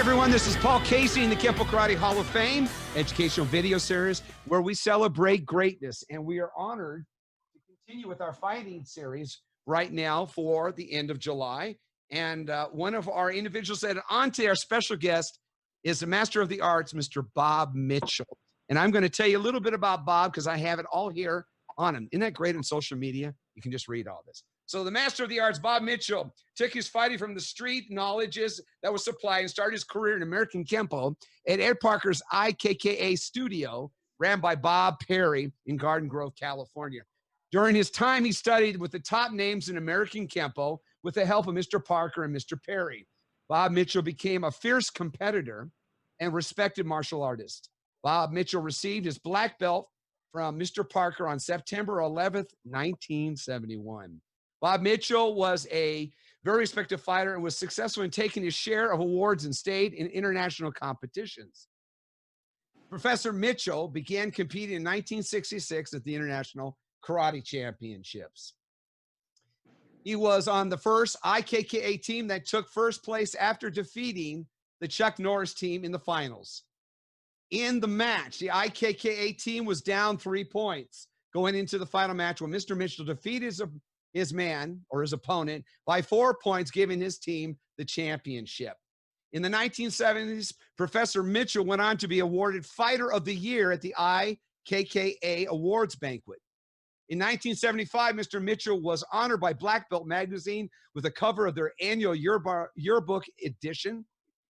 everyone, this is Paul Casey in the Kenpo Karate Hall of Fame, educational video series where we celebrate greatness. And we are honored to continue with our fighting series right now for the end of July. And one of our individuals that are on to our special guest is the Master of the Arts, Mr. Bob Mitchell. And I'm going to tell you a little bit about Bob because I have it all here on him. Isn't that great on social media? You can just read all this. So the Master of the Arts, Bob Mitchell, took his fighting from the street knowledges that was supplied and started his career in American Kenpo at Ed Parker's IKKA studio, ran by Bob Perry in Garden Grove, California. During his time, he studied with the top names in American Kenpo with the help of Mr. Parker and Mr. Perry. Bob Mitchell became a fierce competitor and respected martial artist. Bob Mitchell received his black belt from Mr. Parker on September 11th, 1971. Bob Mitchell was a very respected fighter and was successful in taking his share of awards in state and international competitions. Professor Mitchell began competing in 1966 at the International Karate Championships. He was on the first IKKA team that took first place after defeating the Chuck Norris team in the finals. In the match, the IKKA team was down 3 points going into the final match when Mr. Mitchell defeated his man or his opponent by 4 points, giving his team the championship. In the 1970s, Professor Mitchell went on to be awarded Fighter of the Year at the IKKA Awards Banquet. In 1975, Mr. Mitchell was honored by Black Belt magazine with a cover of their annual yearbook edition.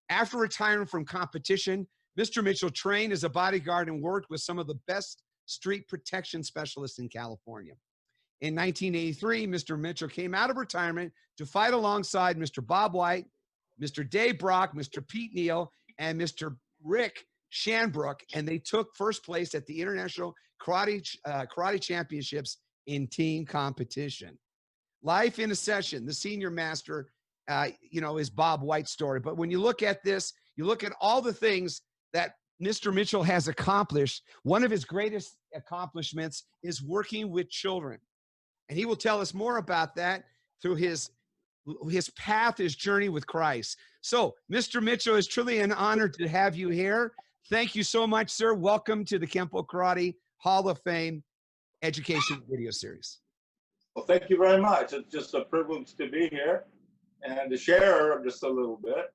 After retiring from competition, Mr. Mitchell trained as a bodyguard and worked with some of the best street protection specialists in California. In 1983, Mr. Mitchell came out of retirement to fight alongside Mr. Bob White, Mr. Dave Brock, Mr. Pete Neal, and Mr. Rick Shanbrook, and they took first place at the International Karate Championships in team competition. Life in a Session, the senior master, is Bob White's story. But when you look at this, you look at all the things that Mr. Mitchell has accomplished. One of his greatest accomplishments is working with children. And he will tell us more about that through his path, his journey with Christ. So, Mr. Mitchell, it's truly an honor to have you here. Thank you so much, sir. Welcome to the Kenpo Karate Hall of Fame Education Video Series. Well, thank you very much. It's just a privilege to be here and to share just a little bit.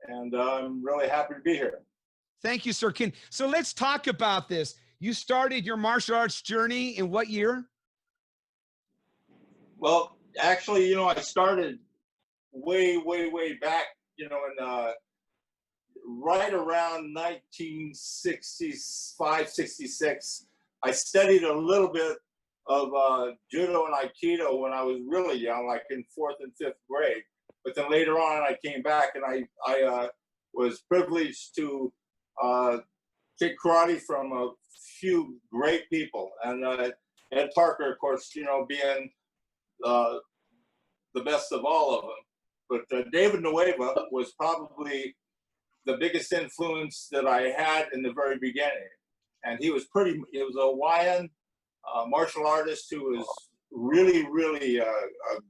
And I'm really happy to be here. Thank you, sir. So let's talk about this. You started your martial arts journey in what year? Well, actually, I started way back, in right around 1965, 66. I studied a little bit of judo and aikido when I was really young, like in 4th and 5th grade. But then later on, I came back and I was privileged to take karate from a few great people. And Ed Parker, of course, being the best of all of them. But David Nuuhiwa was probably the biggest influence that I had in the very beginning. And he was a Hawaiian martial artist who was really a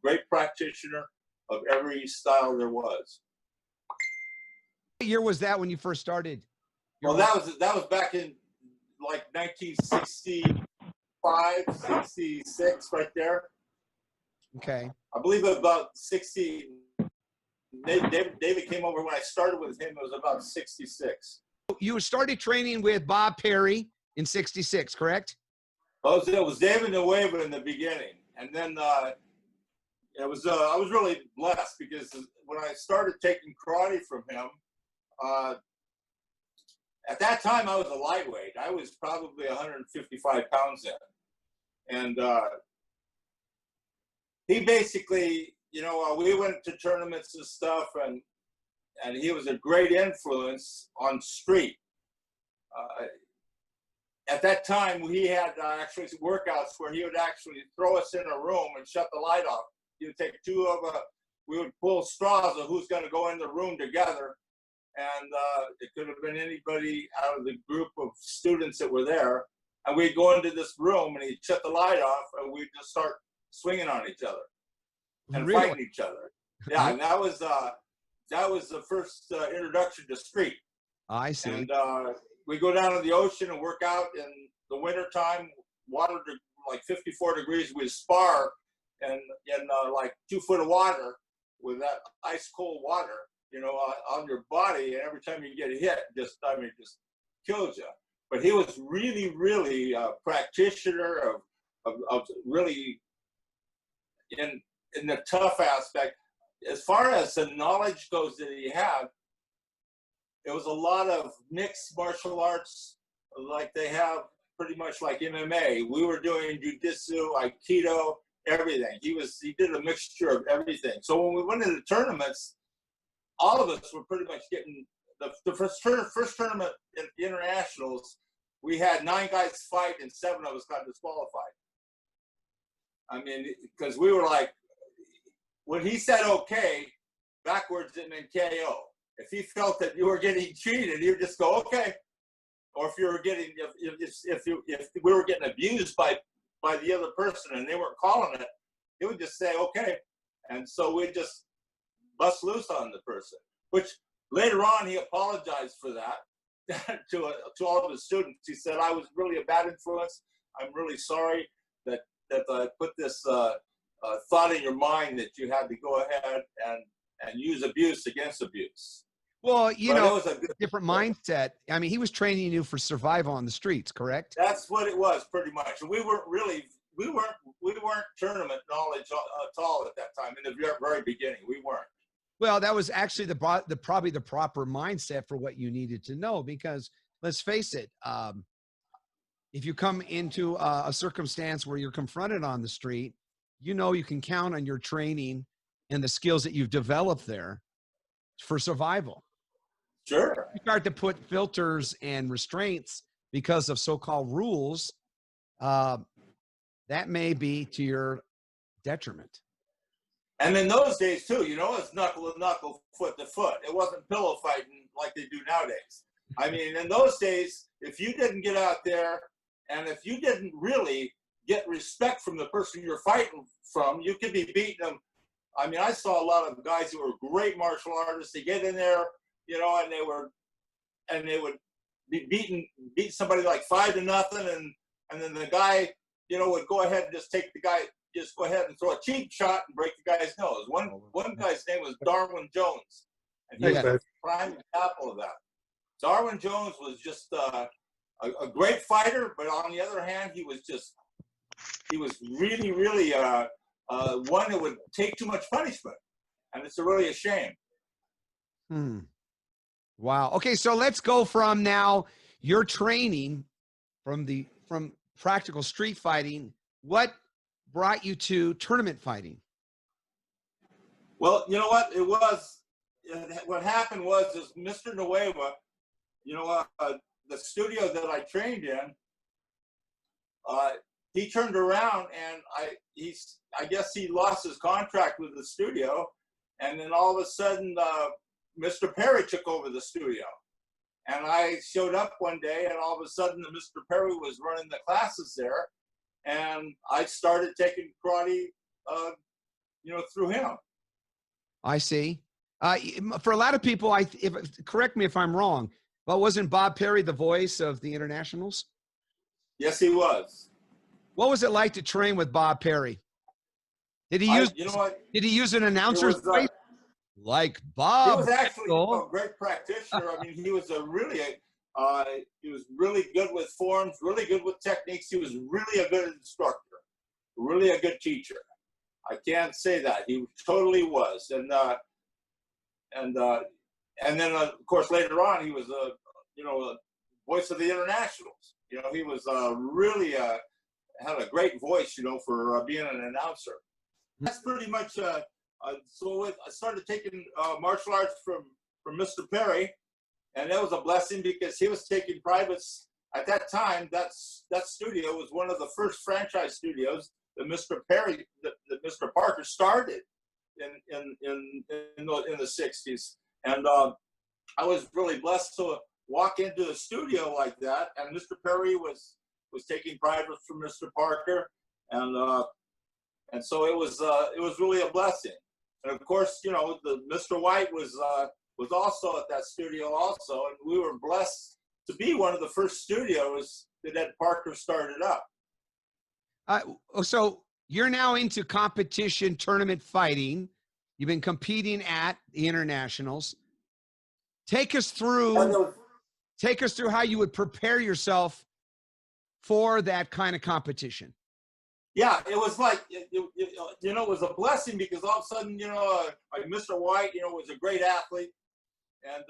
great practitioner of every style there was. What year was that when you first started? Well, that was back in like 1965, 66, right there. Okay. I believe about 60. David came over when I started with him. It was about 66. You started training with Bob Perry in 66, correct? It was David Nuuhiwa in the beginning, and then I was really blessed because when I started taking karate from him, at that time I was a lightweight. I was probably 155 pounds then, and he basically, we went to tournaments and stuff, and he was a great influence on street. At that time, he had actually workouts where he would actually throw us in a room and shut the light off. He would take we would pull straws of who's going to go in the room together, and it could have been anybody out of the group of students that were there. And we'd go into this room, and he'd shut the light off, and we'd just start swinging on each other and fighting each other. Yeah, and that was that was the first introduction to street. I see. And we go down to the ocean and work out in the wintertime, water like 54 degrees. We spar in like 2 foot of water with that ice cold water, you know, on your body. And every time you get hit, just kills you. But he was really, really a practitioner of really in the tough aspect. As far as the knowledge goes that he had, it was a lot of mixed martial arts, like they have pretty much like MMA. We were doing jiu-jitsu, aikido, everything. He did a mixture of everything. So when we went into tournaments, all of us were pretty much getting the first tournament in the internationals. We had 9 guys fight and 7 of us got disqualified. I mean, because we were like, when he said okay, backwards it meant KO. If he felt that you were getting cheated, he would just go okay. Or if you were getting, if we were getting abused by the other person and they weren't calling it, he would just say okay. And so we'd just bust loose on the person. Which later on he apologized for that to all of his students. He said, "I was really a bad influence. I'm really sorry that I put this thought in your mind that you had to go ahead and use abuse against abuse." Well, you know, it was a different mindset. I mean, he was training you for survival on the streets, correct? That's what it was, pretty much. And we weren't tournament knowledge at all at that time. In the very beginning, we weren't. Well, that was actually probably the proper mindset for what you needed to know, because let's face it, if you come into a circumstance where you're confronted on the street, you know you can count on your training and the skills that you've developed there for survival. Sure. You start to put filters and restraints because of so-called rules, that may be to your detriment. And in those days too, you know, it's knuckle to knuckle, foot to foot. It wasn't pillow fighting like they do nowadays. I mean, in those days, if you didn't get out there and if you didn't really get respect from the person you're fighting from, you could be beating them. I mean, I saw a lot of guys who were great martial artists. They get in there, you know, and they would be beat somebody like 5-0, and then the guy, you know, would go ahead and just go ahead and throw a cheap shot and break the guy's nose. One guy's name was Darwin Jones, and he was a prime example of that. Darwin Jones was just a great fighter, but on the other hand, he was really, really one that would take too much punishment, and it's really a shame. Wow. Okay, so let's go from now your training from practical street fighting. What brought you to tournament fighting? Well, you know what happened was Mr. Nuuhiwa, you know, the studio that I trained in, he turned around and I guess he lost his contract with the studio, and then all of a sudden Mr. Perry took over the studio. And I showed up one day and all of a sudden Mr. Perry was running the classes there, and I started taking karate, you know, through him. I see. For a lot of people, correct me if I'm wrong, but wasn't Bob Perry the voice of the internationals? Yes, he was. What was it like to train with Bob Perry? Did he use an announcer's voice? Like Bob. He was actually a great practitioner. I mean, he was he was really good with forms, really good with techniques. He was really a good instructor, really a good teacher. I can't say that. He totally was. And then of course later on he was a voice of the internationals. You know, he was really had a great voice, you know, for being an announcer. That's pretty much so I started taking martial arts from Mr. Perry, and that was a blessing because he was taking privates at that time. That studio was one of the first franchise studios that Mr. Parker started in the 60s, and I was really blessed to walk into the studio like that. And Mr. Perry was taking privates from Mr. Parker, and so it was really a blessing. And of course, you know, the Mr. White was also at that studio also, and we were blessed to be one of the first studios that Ed Parker started up. So you're now into competition tournament fighting. You've been competing at the internationals. Take us through how you would prepare yourself for that kind of competition. Yeah, it was like, you know, it was a blessing because all of a sudden, you know, like Mr. White, you know, was a great athlete. And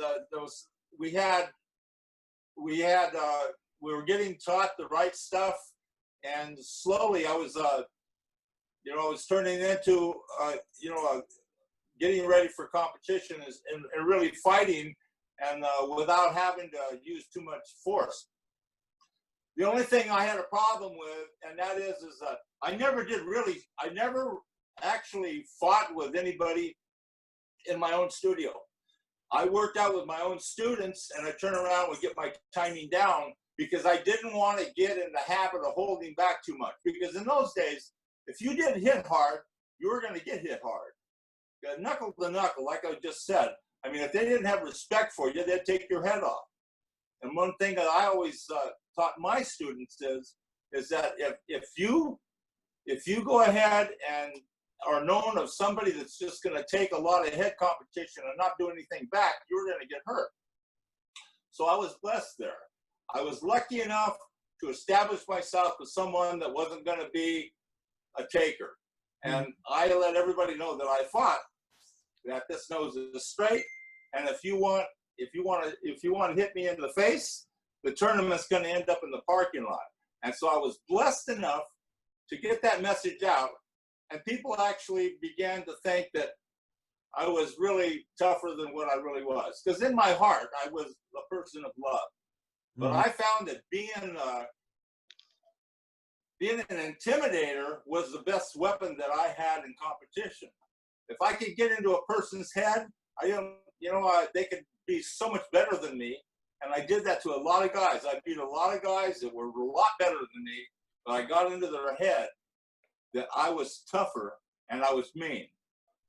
we were getting taught the right stuff. And slowly I was, you know, I was turning into, you know, getting ready for competition and really fighting and without having to use too much force. The only thing I had a problem with, and that is that I never actually fought with anybody in my own studio. I worked out with my own students and I turned around and would get my timing down because I didn't want to get in the habit of holding back too much. Because in those days, if you didn't hit hard, you were going to get hit hard. Knuckle to knuckle, like I just said. I mean, if they didn't have respect for you, they'd take your head off. And one thing that I always taught my students is that if you go ahead and are known of somebody that's just going to take a lot of head competition and not do anything back, you're going to get hurt. So I was blessed there. I was lucky enough to establish myself as someone that wasn't going to be a taker. And I let everybody know that I fought, that this nose is straight. And if you want to hit me in the face, the tournament's going to end up in the parking lot. And so I was blessed enough to get that message out. And people actually began to think that I was really tougher than what I really was. Because in my heart, I was a person of love. But I found that being an intimidator was the best weapon that I had in competition. If I could get into a person's head, they could be so much better than me. And I did that to a lot of guys. I beat a lot of guys that were a lot better than me, but I got into their head that I was tougher and I was mean.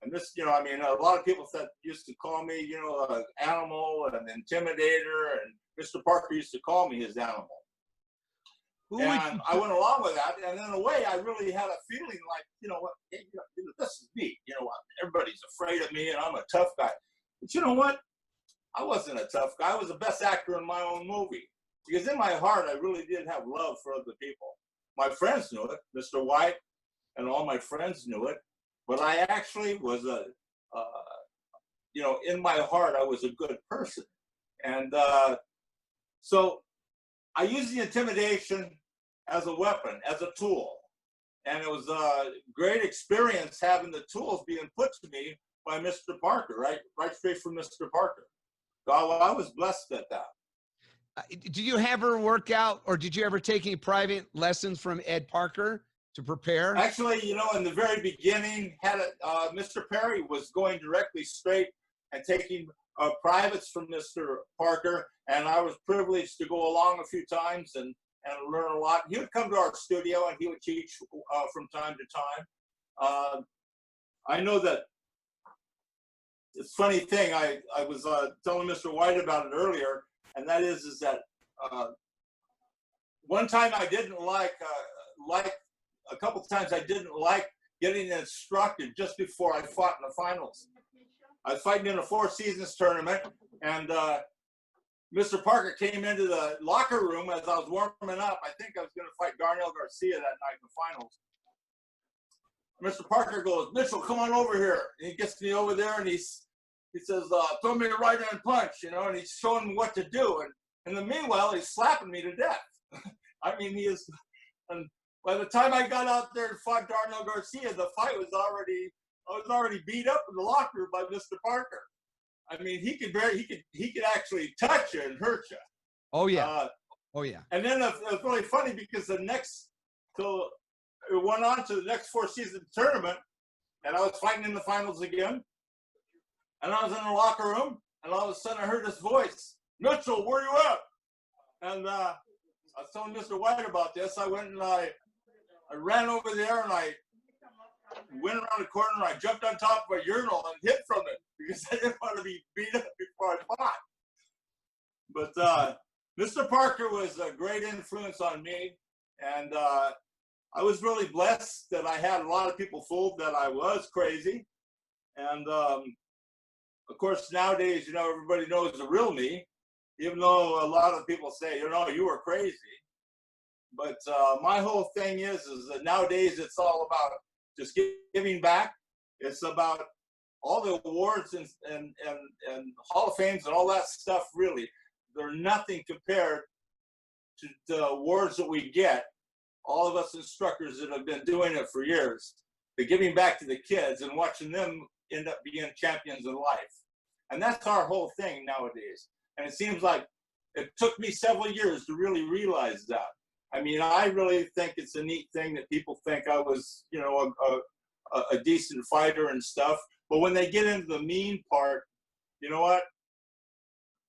And this, you know, I mean, a lot of people used to call me, you know, an animal, an intimidator, and Mr. Parker used to call me his animal. And I went along with that, and in a way, I really had a feeling like, you know what, this is me. You know what, everybody's afraid of me, and I'm a tough guy. But you know what? I wasn't a tough guy. I was the best actor in my own movie. Because in my heart, I really did have love for other people. My friends knew it. Mr. White and all my friends knew it. But I actually was you know, in my heart, I was a good person. And so I used the intimidation as a weapon, as a tool. And it was a great experience having the tools being put to me by Mr. Parker, right straight from Mr. Parker. So I was blessed at that. Did you ever work out, or did you ever take any private lessons from Ed Parker to prepare? Actually, you know, in the very beginning, Mr. Perry was going directly straight and taking privates from Mr. Parker, and I was privileged to go along a few times and learn a lot. He would come to our studio and he would teach from time to time. I know that it's a funny thing. I was telling Mr. White about it earlier, and that is that one time I didn't like a couple times I didn't like getting instructed just before I fought in the finals. I was fighting in a Four Seasons tournament, and Mr. Parker came into the locker room as I was warming up. I think I was going to fight Darnell Garcia that night in the finals. Mr. Parker goes, "Mitchell, come on over here." And he gets me over there, and he says, "Throw me a right hand punch," you know, and he's showing me what to do. And in the meanwhile, he's slapping me to death. I mean, he is. And by the time I got out there and fought Darnell Garcia, the fight was already. I was already beat up in the locker room by Mr. Parker. I mean, he could actually touch you and hurt you. Oh yeah. Oh yeah. And then it was really funny because it went on to the next Four Seasons tournament, and I was fighting in the finals again. And I was in the locker room, and all of a sudden I heard this voice, "Mitchell, where you at?" And I was telling Mr. White about this. I went and I ran over there, and I went around the corner. I jumped on top of a urinal and hid from it because I didn't want to be beat up before I fought. But Mr. Parker was a great influence on me, and I was really blessed that I had a lot of people fooled that I was crazy. And of course, nowadays, you know, everybody knows the real me, even though a lot of people say, you know, you were crazy. But my whole thing is that nowadays it's all about just giving back. It's about all the awards and Hall of Fames and all that stuff. Really, they're nothing compared to the awards that we get. All of us instructors that have been doing it for years, the giving back to the kids and watching them end up being champions in life. And that's our whole thing nowadays. And it seems like it took me several years to really realize that. I mean, I really think it's a neat thing that people think I was, you know, a decent fighter and stuff. But when they get into the mean part, you know what?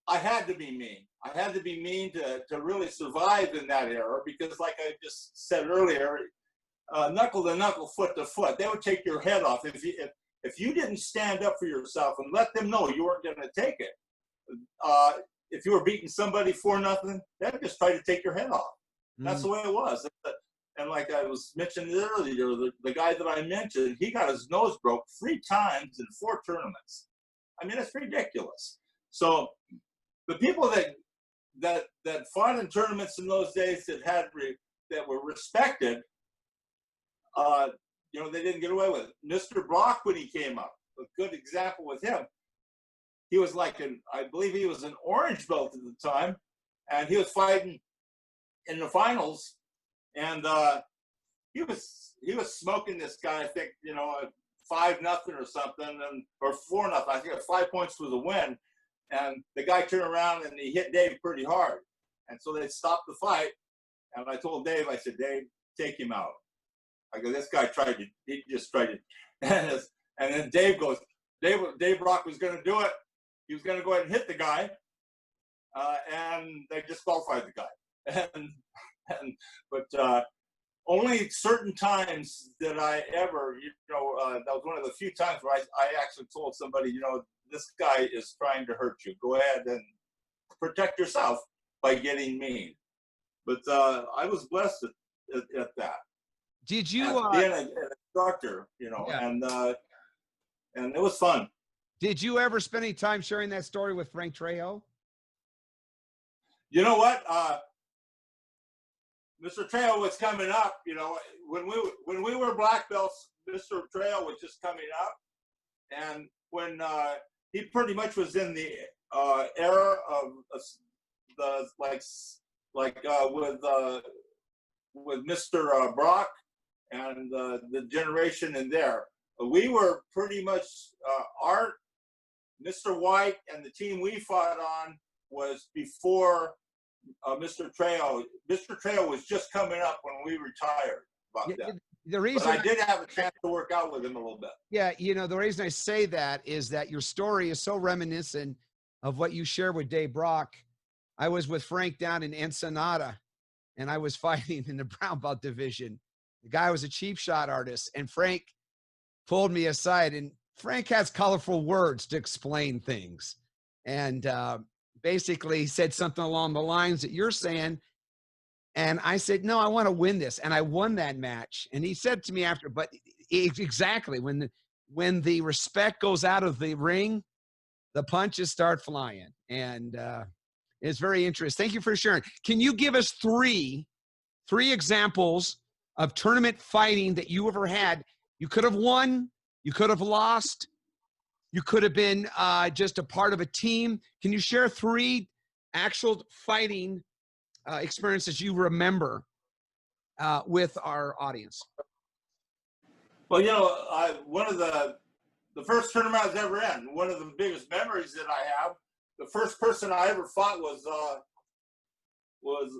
I had to be mean. I had to be mean to really survive in that era because, like I just said earlier, knuckle to knuckle, foot to foot, they would take your head off if you didn't stand up for yourself and let them know you weren't going to take it. If you were beating somebody for nothing, they'd just try to take your head off. That's the way it was. And like I was mentioning earlier, the guy that I mentioned, he got his nose broke 3 times in 4 tournaments. I mean, it's ridiculous. So the people that fought in tournaments in those days that were respected, you know, they didn't get away with it. Mr. Brock, when he came up, a good example with him, he was like I believe he was an orange belt at the time, and he was fighting in the finals, and he was smoking this guy. I think, you know, 5-0 or something, or 4-0. I think 5 points for the win. And the guy turned around and he hit Dave pretty hard, and so they stopped the fight. And I told Dave, I said, Dave, take him out. I go, this guy just tried to, and then Dave goes, Dave Brock was going to do it. He was going to go ahead and hit the guy, and they disqualified the guy. But only certain times that I ever, you know, that was one of the few times where I actually told somebody, you know, this guy is trying to hurt you. Go ahead and protect yourself by getting mean. But I was blessed at that. Did you being an instructor, you know, yeah. and it was fun. Did you ever spend any time sharing that story with Frank Trejo? You know what? Mr. Trejo was coming up. You know, when we were black belts, Mr. Trejo was just coming up, and when he pretty much was in the era of the with Mr. Brock and the generation in there. We were pretty much Mr. White and the team we fought on was before Mr. Trejo. Mr. Trejo was just coming up when we retired about that. The reason but I did have a chance to work out with him a little bit. Yeah, you know, the reason I say that is that your story is so reminiscent of what you shared with Dave Brock. I was with Frank down in Ensenada, and I was fighting in the brown belt division. The guy was a cheap shot artist, and Frank pulled me aside, and Frank has colorful words to explain things. And basically said something along the lines that you're saying. And I said, no, I want to win this. And I won that match. And he said to me after, but exactly when the respect goes out of the ring, the punches start flying. And it's very interesting. Thank you for sharing. Can you give us three examples of tournament fighting that you ever had? You could have won, you could have lost, you could have been just a part of a team. Can you share 3 actual fighting experiences you remember with our audience? Well, you know, one of the first tournament I was ever in, one of the biggest memories that I have, the first person I ever fought was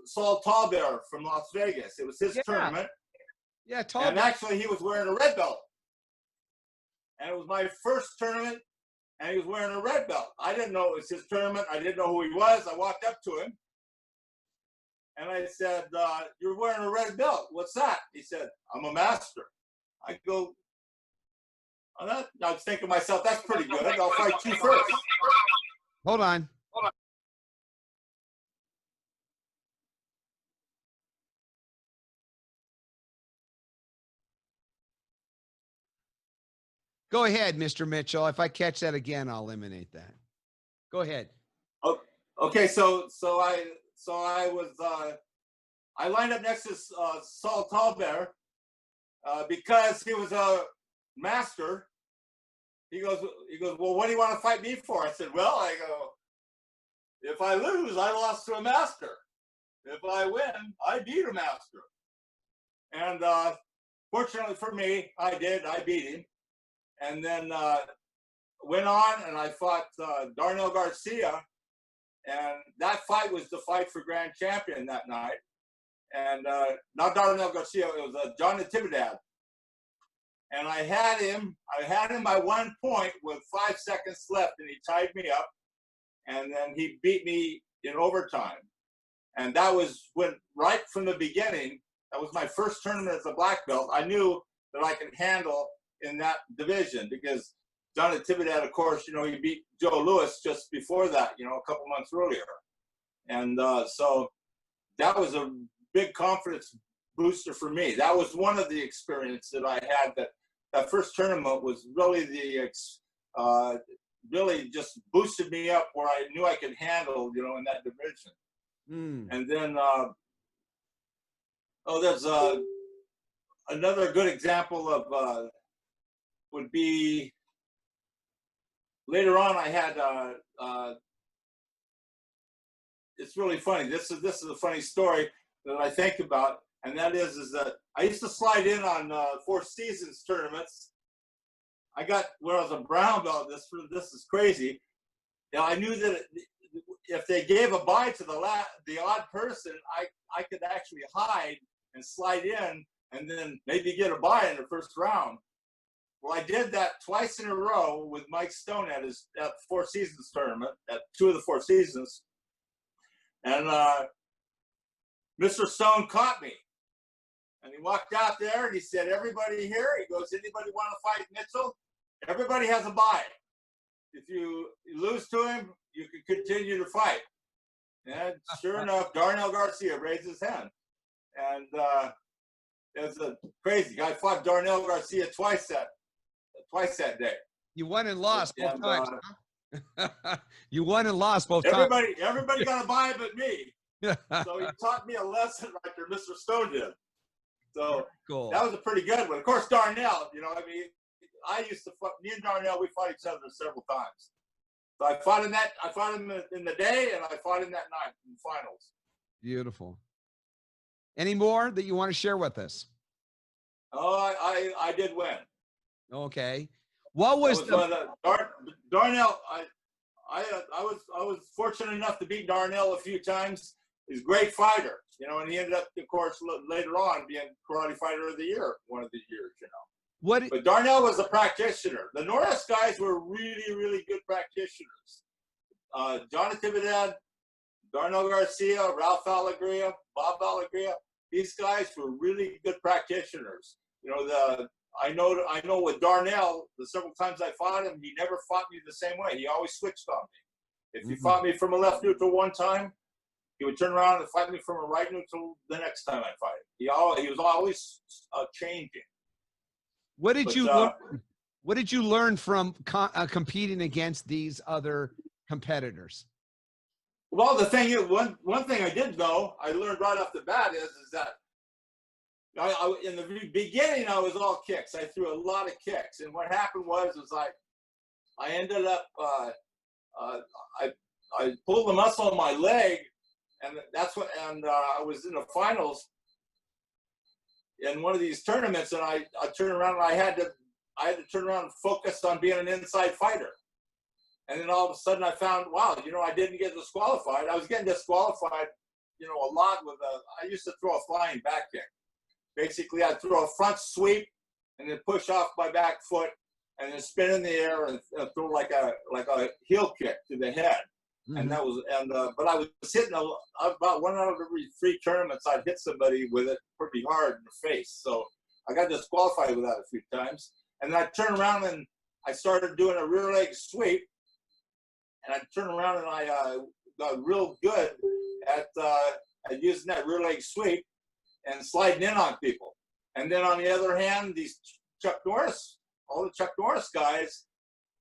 Saul Tallbear from Las Vegas. It was his tournament. Yeah, Tallbear. And actually, he was wearing a red belt. And it was my first tournament, and he was wearing a red belt. I didn't know it was his tournament. I didn't know who he was. I walked up to him, and I said, you're wearing a red belt. What's that? He said, I'm a master. I go, I was thinking to myself, that's pretty good. I'll fight you first. Hold on. Go ahead, Mr. Mitchell. If I catch that again, I'll eliminate that. Go ahead. Oh, okay, so I lined up next to Saul Tallbear because he was a master. He goes, well, what do you want to fight me for? I said, well, if I lose, I lost to a master. If I win, I beat a master. And fortunately for me, I beat him. And then went on and I fought Darnell Garcia. And that fight was the fight for grand champion that night. And not Darnell Garcia, it was John Intimidator. And I had him by 1 point with 5 seconds left, and he tied me up. And then he beat me in overtime. And that was when, right from the beginning, that was my first tournament as a black belt. I knew that I could handle in that division because John Intimidator, of course, you know, he beat Joe Louis just before that, you know, a couple months earlier. And so that was a big confidence booster for me. That was one of the experiences that I had. That first tournament was really really just boosted me up where I knew I could handle, you know, in that division. And then, there's another good example of would be later on. I had it's really funny. This is a funny story that I think about, and that is that I used to slide in on Four Seasons tournaments. I got, when I was a brown belt, this is crazy. Now I knew that if they gave a bye to the odd person, I could actually hide and slide in and then maybe get a bye in the first round. Well, I did that twice in a row with Mike Stone at Four Seasons tournament, at 2 of the Four Seasons. And Mr. Stone caught me. And he walked out there and he said, everybody here, he goes, anybody want to fight Mitchell? Everybody has a bye. If you lose to him, you can continue to fight. And sure enough, Darnell Garcia raised his hand. And it was a crazy guy. I fought Darnell Garcia twice that day. You won and lost both times. Huh? You won and lost both times. Everybody got a bye but me. So he taught me a lesson right there, Mr. Stone did. So cool. That was a pretty good one. Of course, Darnell, you know, I mean, me and Darnell, we fought each other several times. So I fought him in the day, and I fought him that night in the finals. Beautiful. Any more that you want to share with us? Oh, I did win. Okay. What was Darnell? I was fortunate enough to beat Darnell a few times. He's a great fighter, you know, and he ended up, of course, later on being Karate Fighter of the Year one of the years, you know. But Darnell was a practitioner. The Norris guys were really, really good practitioners. John Intimidator, Darnell Garcia, Ralph Alegria, Bob Alegria. These guys were really good practitioners. You know, I know with Darnell, the several times I fought him, he never fought me the same way. He always switched on me. If he fought me from a left neutral one time, he would turn around and fight me from a right neutral the next time I fight him. He was always changing. What did you learn from competing against these other competitors? Well, the thing is, one thing I did know, I learned right off the bat is that in the beginning I was all kicks. I threw a lot of kicks, and what happened was I ended up I pulled the muscle in my leg, and I was in the finals in one of these tournaments, and I turned around and I had to turn around and focus on being an inside fighter. And then all of a sudden I found, wow, you know, I didn't get disqualified. I was getting disqualified, you know, a lot I used to throw a flying back kick. Basically, I'd throw a front sweep and then push off my back foot and then spin in the air and throw like a heel kick to the head. Mm-hmm. And that was, but I was hitting about 1 out of every 3 tournaments, I'd hit somebody with it pretty hard in the face. So I got disqualified with that a few times. And then I turned around and I started doing a rear leg sweep. And I turned around and I got real good at using that rear leg sweep and sliding in on people. And then on the other hand, these Chuck Norris, all the Chuck Norris guys,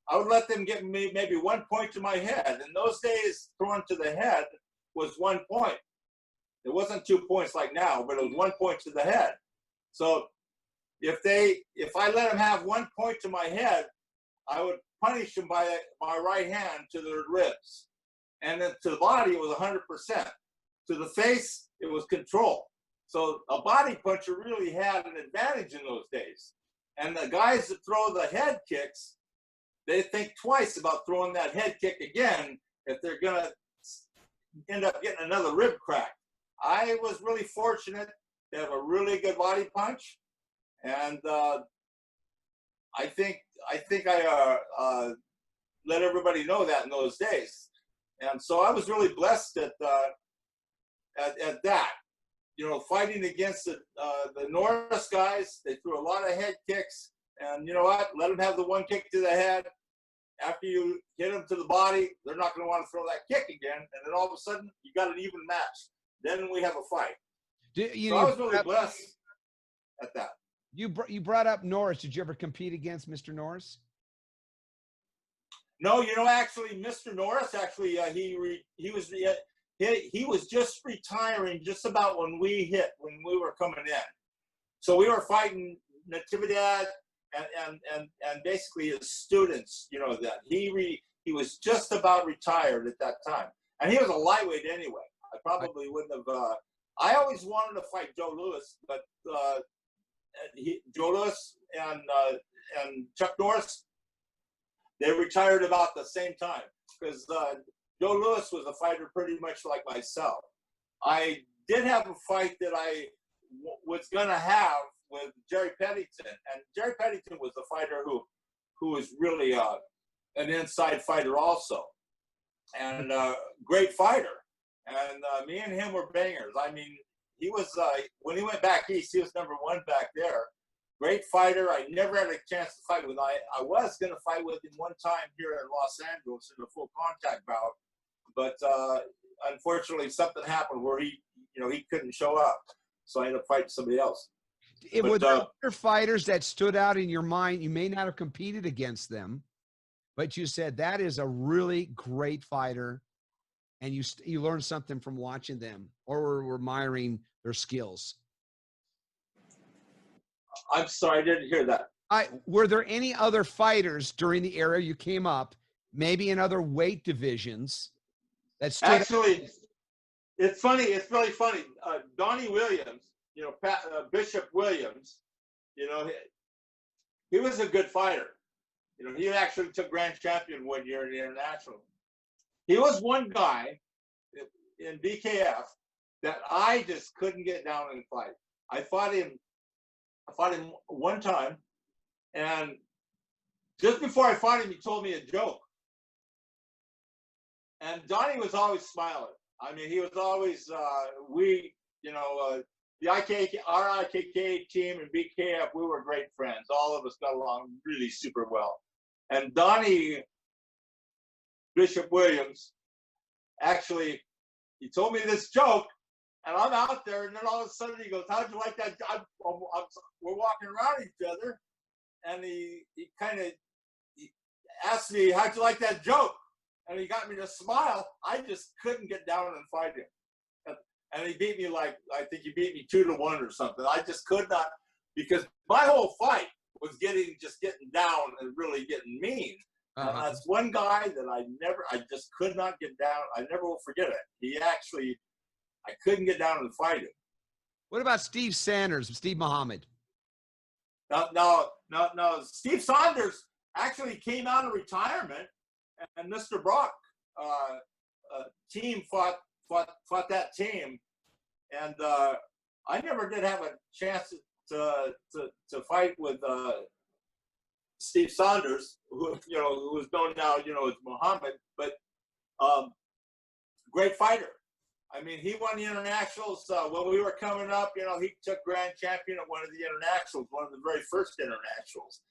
I would let them get me maybe 1 point to my head. In those days, throwing to the head was 1 point. It wasn't 2 points like now, but it was 1 point to the head. So if I let them have 1 point to my head, I would punish them by my right hand to their ribs. And then to the body, it was 100%. To the face, it was control. So a body puncher really had an advantage in those days. And the guys that throw the head kicks, they think twice about throwing that head kick again if they're going to end up getting another rib crack. I was really fortunate to have a really good body punch. And I think I let everybody know that in those days. And so I was really blessed at that. You know, fighting against the Norris guys, they threw a lot of head kicks. And you know what? Let them have the one kick to the head. After you hit them to the body, they're not going to want to throw that kick again. And then all of a sudden, you got an even match. Then we have a fight. So I was really blessed at that. You brought up Norris. Did you ever compete against Mr. Norris? No, you know, actually, Mr. Norris, actually, he was just retiring just about when we were coming in. So we were fighting Natividad and basically his students, you know, that he was just about retired at that time. And he was a lightweight anyway. I probably wouldn't have, I always wanted to fight Joe Louis, but Joe Louis and Chuck Norris, they retired about the same time because Joe Louis was a fighter pretty much like myself. I did have a fight that I was going to have with Jerry Pennington, and Jerry Pennington was a fighter who was really an inside fighter also, and great fighter. And me and him were bangers. I mean, he was, when he went back east, he was #1 back there. Great fighter. I never had a chance to fight with him. I was going to fight with him one time here in Los Angeles in a full contact bout, but unfortunately something happened where he couldn't show up. So I ended up fighting somebody else. Were there other fighters that stood out in your mind? You may not have competed against them, but you said that is a really great fighter, and you learned something from watching them or were admiring their skills. I'm sorry, I didn't hear that. Were there any other fighters during the era you came up, maybe in other weight divisions, that stood Actually, it's funny. It's really funny. Donnie Williams, you know, Bishop Williams, you know, he was a good fighter. You know, he actually took grand champion one year in the international. He was one guy in BKF that I just couldn't get down and fight. I fought him one time, and just before I fought him, he told me a joke. And Donnie was always smiling. I mean, he was always, the our IKKA team and BKF, we were great friends. All of us got along really super well. And Donnie Bishop Williams, actually, he told me this joke, and I'm out there, and then all of a sudden he goes, "How'd you like that?" We're walking around each other, and he asked me, "How'd you like that joke?" And he got me to smile. I just couldn't get down and fight him. And he beat me I think he beat me 2-1 or something. I just could not, because my whole fight was getting down and really getting mean. And that's one guy that I just could not get down. I never will forget it. I couldn't get down and fight him. What about Steve Muhammad? No. Steve Saunders actually came out of retirement, and Mr. Brock team fought that team, and I never did have a chance to fight with Steve Saunders, who was known now as Muhammad, but great fighter. I mean, he won the internationals when we were coming up. He took grand champion at one of the internationals, one of the very first internationals.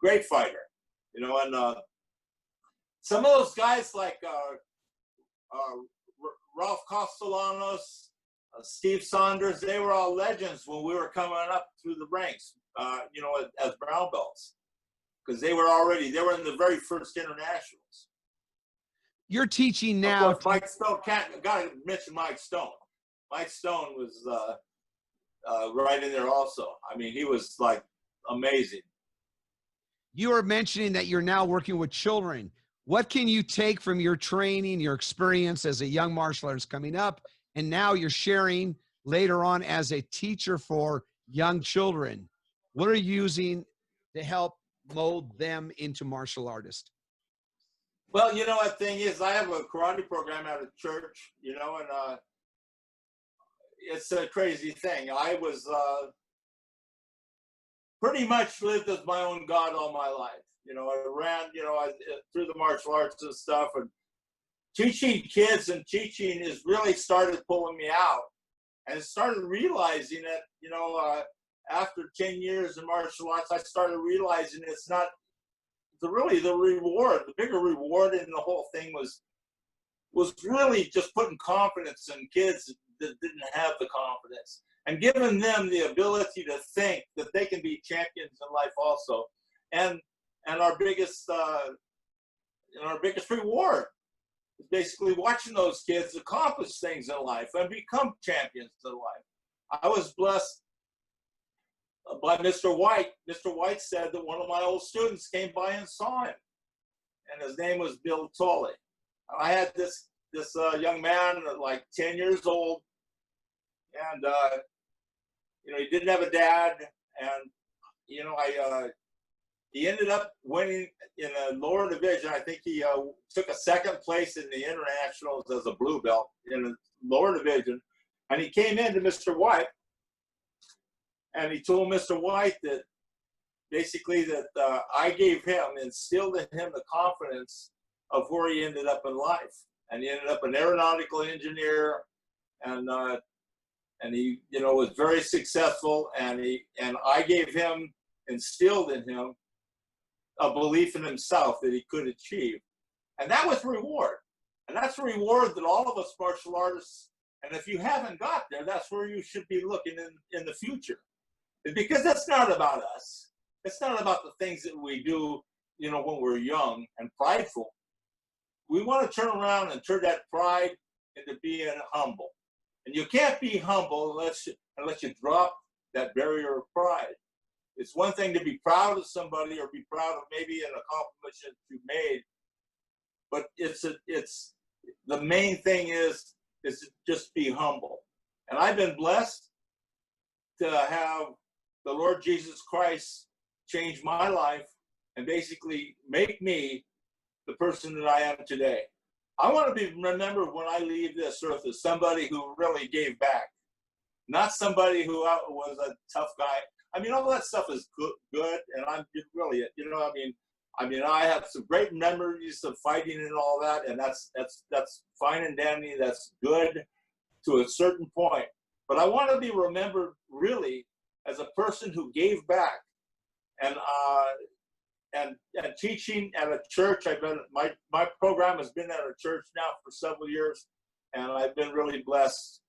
great fighter, you know. And some of those guys like Ralph Castellanos, Steve Saunders, they were all legends when we were coming up through the ranks, you know, as brown belts, because they were in the very first internationals. You're teaching now. Of course, Mike Stone, got to mention Mike Stone. Mike Stone was right in there also. I mean, he was like amazing. You are mentioning that you're now working with children. What can you take from your training, your experience as a young martial artist coming up, and now you're sharing later on as a teacher for young children? What are you using to help mold them into martial artists? Well, you know, the thing is, I have a karate program at a church, you know, and it's a crazy thing. I was pretty much lived as my own God all my life. You know, I ran, you know, through the martial arts and stuff, and teaching kids and teaching is really started pulling me out, and started realizing that, you know, after 10 years in martial arts, I started realizing it's not really the reward. The bigger reward in the whole thing was really just putting confidence in kids that didn't have the confidence, and giving them the ability to think that they can be champions in life also. And our biggest reward is basically watching those kids accomplish things in life and become champions in life. I was blessed by Mr. White. Mr. White said that one of my old students came by and saw him, and his name was Bill Tolley. I had this young man, like 10 years old, and you know, he didn't have a dad, and you know, he ended up winning in a lower division. I think he took a second place in the internationals as a blue belt in a lower division, and he came in to Mr. White, and he told Mr. White that basically that I gave him, instilled in him the confidence of where he ended up in life. And he ended up an aeronautical engineer, and he, you know, was very successful. And I gave him, instilled in him, a belief in himself that he could achieve. And that was reward. And that's a reward that all of us martial artists, and if you haven't got there, that's where you should be looking in the future. Because that's not about us. It's not about the things that we do, you know, when we're young and prideful. We want to turn around and turn that pride into being humble. And you can't be humble unless you drop that barrier of pride. It's one thing to be proud of somebody or be proud of maybe an accomplishment you made, but it's the main thing is just be humble. And I've been blessed to have the Lord Jesus Christ change my life and basically make me the person that I am today. I want to be remembered when I leave this earth as somebody who really gave back, not somebody who was a tough guy. I mean, all that stuff is good, and I'm really, you know, I mean, I have some great memories of fighting and all that, and that's fine and dandy. That's good to a certain point. But I want to be remembered really as a person who gave back, and teaching at a church. I've been my program has been at a church now for several years, and I've been really blessed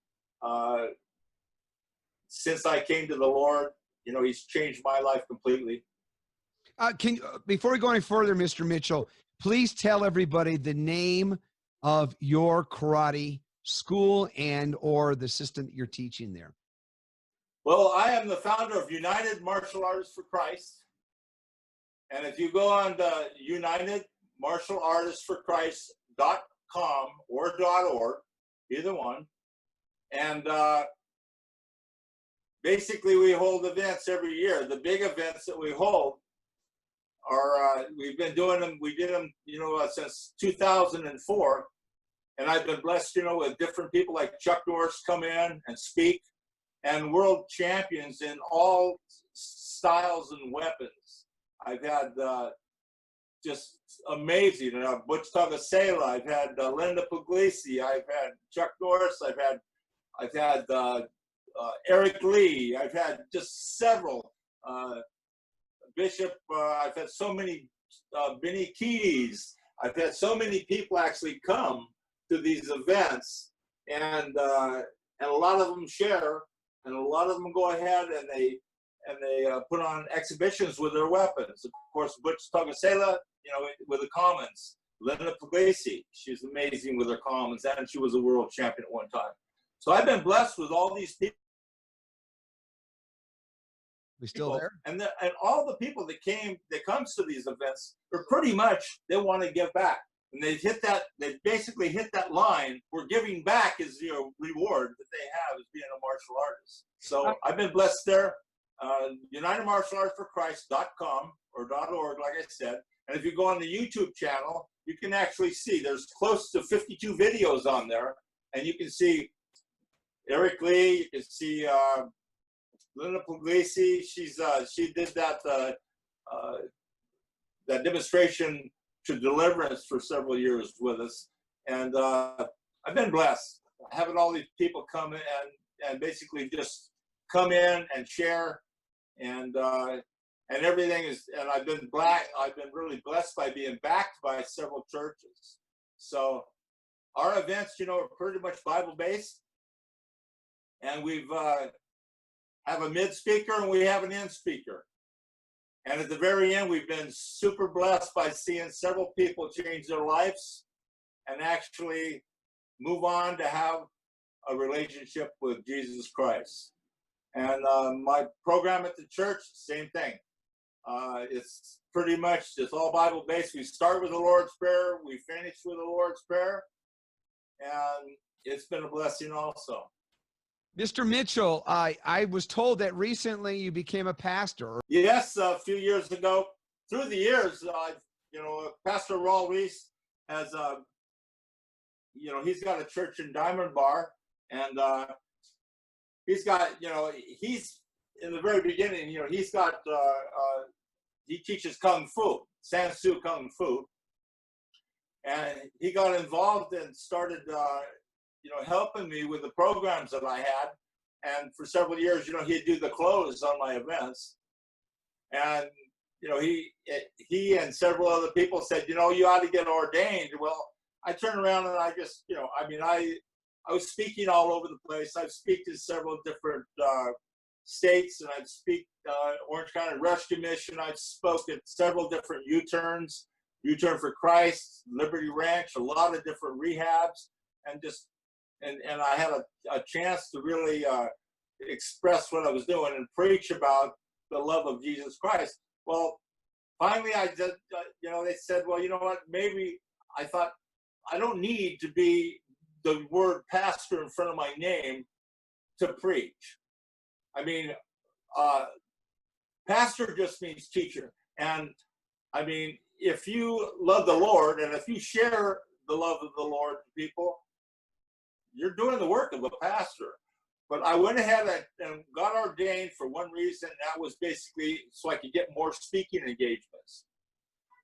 since I came to the Lord. You know, He's changed my life completely. Before we go any further, Mr. Mitchell, please tell everybody the name of your karate school and or the system that you're teaching there. Well, I am the founder of United Martial Artists for Christ. And if you go on to unitedmartialartistsforchrist.com or .org, either one, and basically we hold events every year. The big events that we hold are, we've been doing them, we did them, you know, since 2004. And I've been blessed, you know, with different people like Chuck Norris come in and speak, and world champions in all styles and weapons. I've had just amazing, Butch Tagasela. I've had Linda Puglisi. I've had Chuck Norris. I've had Eric Lee. I've had just several Bishop, I've had so many Benny Keys. I've had so many people actually come to these events, and a lot of them share, and a lot of them go ahead and they put on exhibitions with their weapons. Of course, Butch Togasela, with the Commons. Linda Puglisi, she's amazing with her Commons, and she was a world champion at one time. So I've been blessed with all these people. We still there? And all the people that comes to these events are pretty much, they want to give back. And they basically hit that line where giving back is the reward that they have as being a martial artist. So I've been blessed there. UnitedMartialArtsForChrist.com or .org, like I said. And if you go on the YouTube channel, you can actually see there's close to 52 videos on there. And you can see Eric Lee, you can see Linda Puglisi. She did that demonstration to deliverance for several years with us. And I've been blessed having all these people come in and basically just come in and share, and everything is, and I've been really blessed by being backed by several churches. So our events, are pretty much Bible based, and we've have a mid speaker and we have an end speaker. And at the very end, we've been super blessed by seeing several people change their lives and actually move on to have a relationship with Jesus Christ. And my program at the church, same thing. It's pretty much, it's all Bible based. We start with the Lord's Prayer, we finish with the Lord's Prayer, and it's been a blessing also. Mr. Mitchell, I was told that recently you became a pastor. Yes, a few years ago. Through the years, Pastor Raul Reese has, he's got a church in Diamond Bar, and he's got, he's in the very beginning, he's got, he teaches Kung Fu, San Soo Kung Fu, and he got involved and started, helping me with the programs that I had. And for several years, he'd do the close on my events. And, he and several other people said, you ought to get ordained. Well, I turned around and I just, I was speaking all over the place. I've speak to several different states, and I've speak Orange County Rescue Mission. I've spoken at several different U-turns, U-Turn for Christ, Liberty Ranch, a lot of different rehabs, and just, and I had a chance to really express what I was doing and preach about the love of Jesus Christ. Well, finally I did, they said, well, you know what, maybe I thought I don't need to be the word pastor in front of my name to preach. I mean, pastor just means teacher. And I mean, if you love the Lord and if you share the love of the Lord to people, you're doing the work of a pastor. But I went ahead and got ordained for one reason, and that was basically so I could get more speaking engagements.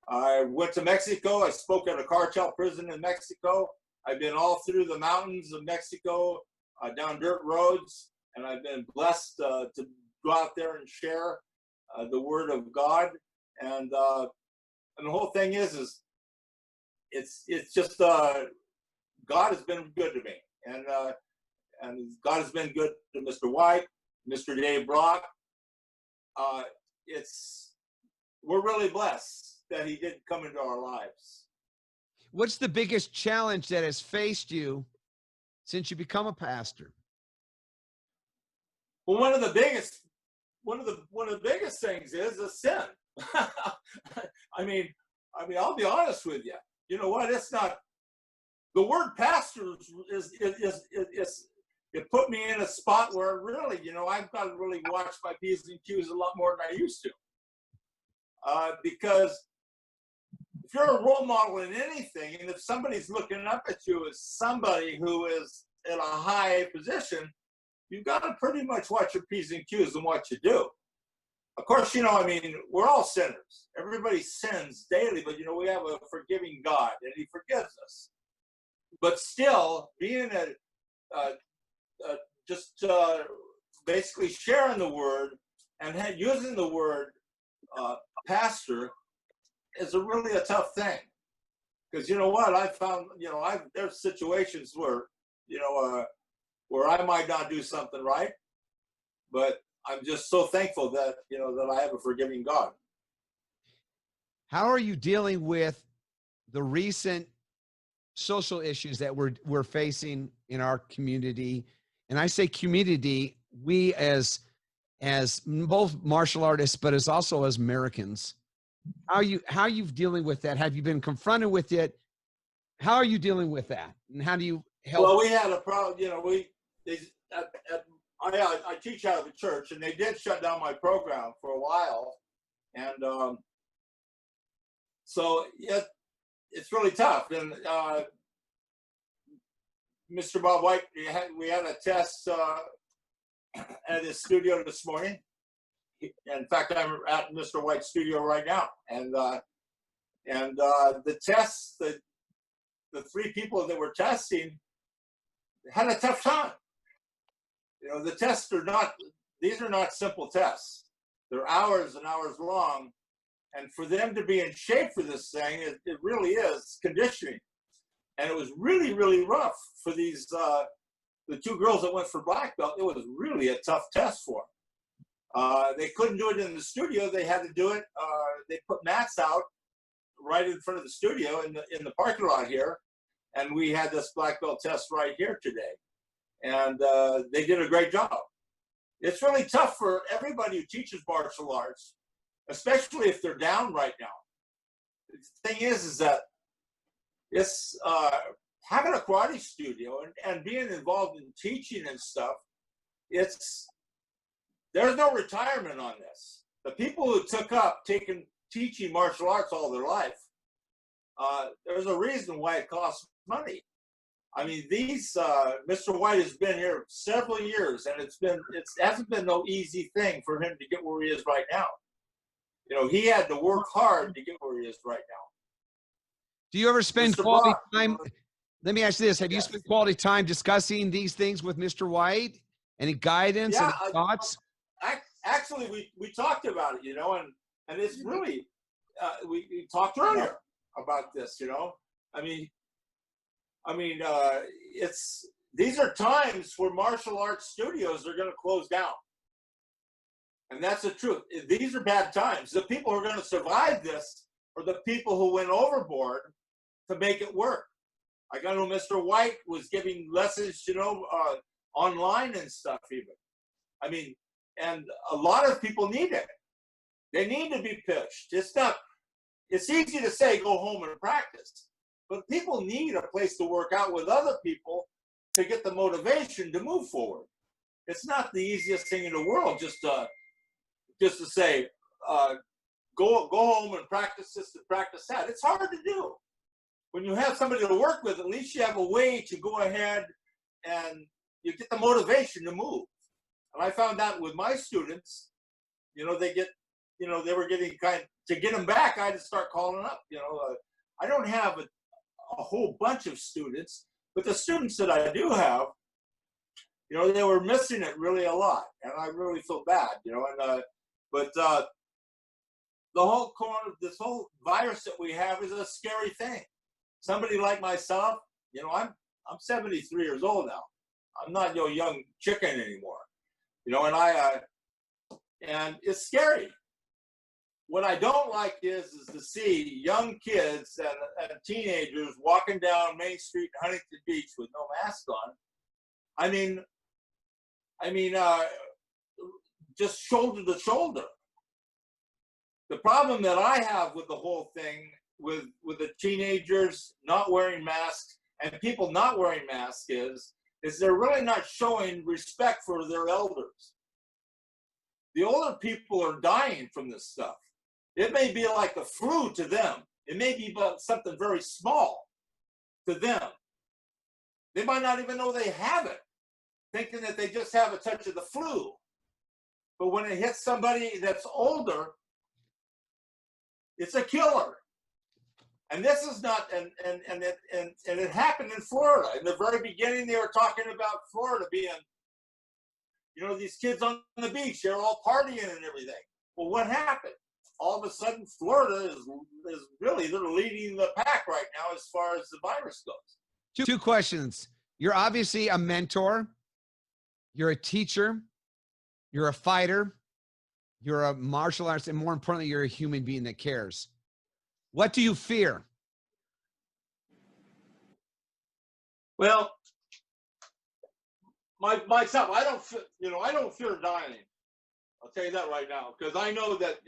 I went to Mexico. I spoke at a cartel prison in Mexico. I've been all through the mountains of Mexico, down dirt roads, and I've been blessed to go out there and share the word of God. And the whole thing is it's just God has been good to me. And God has been good to Mr. White, Mr. Dave Brock. We're really blessed that he did come into our lives. What's the biggest challenge that has faced you since you become a pastor? Well, one of the biggest things is a sin. I mean, I'll be honest with you. You know what? It's not. The word pastor is it put me in a spot where really, I've got to really watch my P's and Q's a lot more than I used to. Because if you're a role model in anything, and if somebody's looking up at you as somebody who is in a high position, you've got to pretty much watch your P's and Q's and what you do. Of course, we're all sinners. Everybody sins daily, but, we have a forgiving God, and he forgives us. But still, being basically sharing the word and using the word pastor is really a tough thing. Because you know what, I found, there's situations where, where I might not do something right, but I'm just so thankful that, that I have a forgiving God. How are you dealing with the recent social issues that we're facing in our community? And I say community, we as both martial artists, but as also as Americans. How are you dealing with that? Have you been confronted with it? How are you dealing with that? And how do you help? Well, we had a problem, I teach out of a church, and they did shut down my program for a while. And so it's really tough. And Mr. Bob White, we had a test at his studio this morning. In fact, I'm at Mr. White's studio right now. And the tests, the three people that were testing had a tough time. The tests these are not simple tests. They're hours and hours long. And for them to be in shape for this thing, it really is conditioning. And it was really, really rough for these, the two girls that went for black belt. It was really a tough test for them. They couldn't do it in the studio. They had to do it. They put mats out right in front of the studio in the parking lot here. And we had this black belt test right here today. And they did a great job. It's really tough for everybody who teaches martial arts, especially if they're down right now. The thing is that it's having a karate studio and being involved in teaching and stuff, there's no retirement on this. The people who took up teaching martial arts all their life, there's a reason why it costs money. I mean, Mr. White has been here several years, and it hasn't been no easy thing for him to get where he is right now. He had to work hard to get where he is right now. Do you ever spend quality time? Let me ask you this. Have you Yes. spent quality time discussing these things with Mr. White? Any guidance, Yeah, any thoughts? Actually, we talked about it, and it's really, we talked earlier about this, these are times where martial arts studios are going to close down. And that's the truth. These are bad times. The people who are going to survive this are the people who went overboard to make it work. I know Mr. White was giving lessons, online and stuff even. And a lot of people need it. They need to be pitched. It's easy to say, go home and practice. But people need a place to work out with other people to get the motivation to move forward. It's not the easiest thing in the world just to say, go home and practice this and practice that. It's hard to do. When you have somebody to work with, at least you have a way to go ahead and you get the motivation to move. And I found that with my students, they were getting to get them back, I had to start calling up. I don't have a whole bunch of students, but the students that I do have, they were missing it really a lot. And I really feel bad, but this whole virus that we have is a scary thing. Somebody like myself, I'm 73 years old now. I'm not no young chicken anymore, and it's scary. What I don't like is to see young kids and teenagers walking down Main Street in Huntington Beach with no mask on. Just shoulder to shoulder. The problem that I have with the whole thing, with the teenagers not wearing masks and people not wearing masks is they're really not showing respect for their elders. The older people are dying from this stuff. It may be like the flu to them. It may be about something very small to them. They might not even know they have it, thinking that they just have a touch of the flu. But when it hits somebody that's older, it's a killer. And this is not, and it happened in Florida. In the very beginning, they were talking about Florida being, these kids on the beach, they're all partying and everything. Well, what happened? all of a sudden Florida is really, they're leading the pack right now as far as the virus goes. Two questions. You're obviously a mentor. You're a teacher. You're a fighter. You're a martial artist. And more importantly, you're a human being that cares. What do you fear? Well, myself, I don't fear dying. I'll tell you that right now, because I know that,